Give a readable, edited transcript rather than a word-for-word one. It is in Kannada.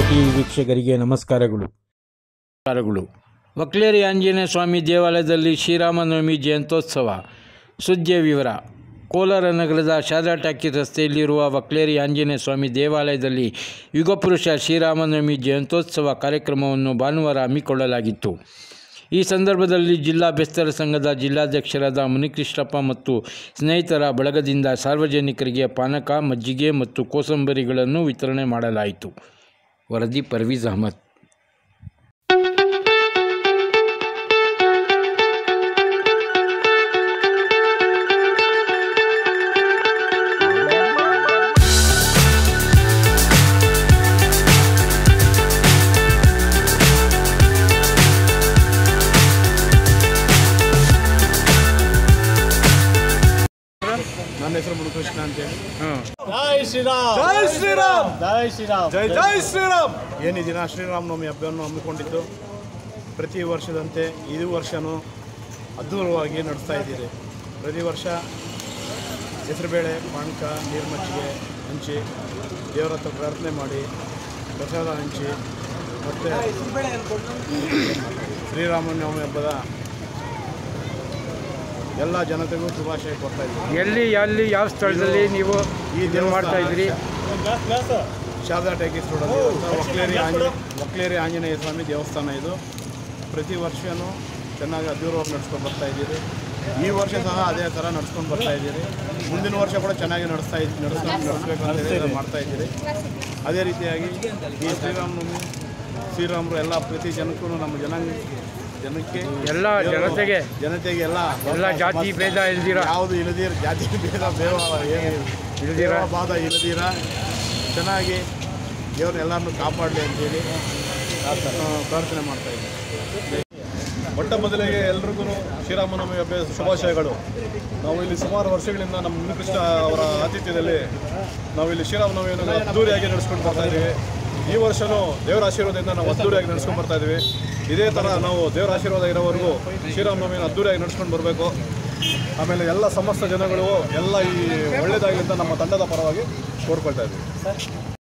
ಟಿವಿ ವೀಕ್ಷಕರಿಗೆ ನಮಸ್ಕಾರಗಳು. ವಕ್ಲೇರಿ ಆಂಜನೇಯ ಸ್ವಾಮಿ ದೇವಾಲಯದಲ್ಲಿ ಶ್ರೀರಾಮನವಮಿ ಜಯಂತ್ಯೋತ್ಸವ. ಸುದ್ದಿಯ ವಿವರ. ಕೋಲಾರ ನಗರದ ಶಾರದಾ ಟಾಕೀಸ್ ರಸ್ತೆಯಲ್ಲಿರುವ ವಕ್ಲೇರಿ ಆಂಜನೇಯ ಸ್ವಾಮಿ ದೇವಾಲಯದಲ್ಲಿ ಯುಗಪುರುಷ ಶ್ರೀರಾಮನವಮಿ ಜಯಂತ್ಯೋತ್ಸವ ಕಾರ್ಯಕ್ರಮವನ್ನು ಭಾನುವಾರ ಹಮ್ಮಿಕೊಳ್ಳಲಾಗಿತ್ತು. ಈ ಸಂದರ್ಭದಲ್ಲಿ ಜಿಲ್ಲಾ ಬೆಸ್ತರ ಸಂಘದ ಜಿಲ್ಲಾಧ್ಯಕ್ಷರಾದ ಮುನಿಕೃಷ್ಣಪ್ಪ ಮತ್ತು ಸ್ನೇಹಿತರ ಬಳಗದಿಂದ ಸಾರ್ವಜನಿಕರಿಗೆ ಪಾನಕ, ಮಜ್ಜಿಗೆ ಮತ್ತು ಕೋಸಂಬರಿಗಳನ್ನು ವಿತರಣೆ ಮಾಡಲಾಯಿತು. ವರದಿ ಪರ್ವೀಜ್ ಅಹಮದ್. ನನ್ನ ಹೆಸರು ಮುನಿಕೃಷ್ಣ ಅಂತೇಳಿ. ಜೈ ಶ್ರೀರಾಮ್, ಜೈ ಶ್ರೀರಾಮ್, ಜೈ ಶ್ರೀರಾಮ್, ಜೈ ಜೈ ಶ್ರೀರಾಮ್. ಏನು ದಿನ ಶ್ರೀರಾಮನವಮಿ ಹಬ್ಬವನ್ನು ಹಮ್ಮಿಕೊಂಡಿದ್ದು ಪ್ರತಿ ವರ್ಷದಂತೆ ಈ ವರ್ಷವೂ ಅದ್ಭುತವಾಗಿ ನಡೆಸ್ತಾ ಇದ್ದೀರಿ. ಪ್ರತಿ ವರ್ಷ ಹೆಸರುಬೇಳೆ, ಪಾನಕ, ನೀರು ಮಜ್ಜಿಗೆ ಹಂಚಿ ದೇವರ ಹತ್ರ ಪ್ರಾರ್ಥನೆ ಮಾಡಿ ಪ್ರಸಾದ ಹಂಚಿ ಮತ್ತು ಶ್ರೀರಾಮನವಮಿ ಹಬ್ಬದ ಎಲ್ಲ ಜನತೆಗೂ ಶುಭಾಶಯ ಕೊಡ್ತಾ ಇದ್ದೀವಿ. ಎಲ್ಲಿ ಯಾವ ಸ್ಥಳದಲ್ಲಿ ನೀವು ಈ ದೇವಸ್ಥಾನ ಮಾಡ್ತಾ ಇದ್ದೀರಿ? ಶಾರದಾ ಟಾಕೀಸ್ ರೋಡಲ್ಲಿ ವಕ್ಲೇರಿ ಆಂಜನೇಯ ಸ್ವಾಮಿ ದೇವಸ್ಥಾನ. ಇದು ಪ್ರತಿ ವರ್ಷವೂ ಚೆನ್ನಾಗಿ ಅದ್ಭುತವಾಗಿ ನಡ್ಸ್ಕೊಂಡು ಬರ್ತಾ ಇದ್ದೀರಿ. ಈ ವರ್ಷ ಸಹ ಅದೇ ಥರ ನಡ್ಸ್ಕೊಂಡು ಬರ್ತಾ ಇದ್ದೀರಿ. ಮುಂದಿನ ವರ್ಷ ಕೂಡ ಚೆನ್ನಾಗಿ ನಡೆಸಬೇಕಂತ ಮಾಡ್ತಾ ಇದ್ದೀರಿ. ಅದೇ ರೀತಿಯಾಗಿ ಈ ಶ್ರೀರಾಮರು ಎಲ್ಲ ಪ್ರತಿ ಜನಕ್ಕೂ ನಮ್ಮ ಜನಕ್ಕೆ ಎಲ್ಲ ಜನತೆಗೆ ಎಲ್ಲ ಜಾತಿ ಭೇದ ಇಲ್ದಿರ, ಯಾವುದು ಇಲ್ಲದಿರ, ಜಾತಿ ಭೇದ ಇಲ್ದಿರ ಬಾಧ ಇಲ್ಲದಿರ ಚೆನ್ನಾಗಿ ದೇವರು ಎಲ್ಲರನ್ನೂ ಕಾಪಾಡಲಿ ಅಂತೇಳಿ ಪ್ರಾರ್ಥನೆ ಮಾಡ್ತಾ ಇದ್ದೀವಿ. ಮೊಟ್ಟ ಮೊದಲಿಗೆ ಎಲ್ರಿಗೂ ಶ್ರೀರಾಮನವಮಿ ಹಬ್ಬ ಶುಭಾಶಯಗಳು. ನಾವು ಇಲ್ಲಿ ಸುಮಾರು ವರ್ಷಗಳಿಂದ ನಮ್ಮ ಮುನಿಕೃಷ್ಣ ಅವರ ಆತಿಥ್ಯದಲ್ಲಿ ನಾವು ಇಲ್ಲಿ ಶ್ರೀರಾಮನವಮಿಯನ್ನು ಅದ್ದೂರಿಯಾಗಿ ನಡೆಸ್ಕೊಂಡು ಬರ್ತಾ ಇದ್ದೀವಿ. ಈ ವರ್ಷವೂ ದೇವರ ಆಶೀರ್ವಾದದಿಂದ ನಾವು ಅದ್ದೂರಿಯಾಗಿ ನಡೆಸ್ಕೊಂಡು ಬರ್ತಾ ಇದ್ದೀವಿ. ಇದೇ ಥರ ನಾವು ದೇವರ ಆಶೀರ್ವಾದ ಇರೋವರೆಗೂ ಶ್ರೀರಾಮನವಮಿಯನ್ನು ಅದ್ದೂರಿಯಾಗಿ ನಡೆಸ್ಕೊಂಡು ಬರಬೇಕು. ಆಮೇಲೆ ಎಲ್ಲ ಸಮಸ್ತ ಜನಗಳು ಎಲ್ಲ ಈ ಒಳ್ಳೆಯದಾಗಿ ಅಂತ ನಮ್ಮ ತಂಡದ ಪರವಾಗಿ ಕೋರ್ಕೊಳ್ತಾ ಇದ್ದೀವಿ.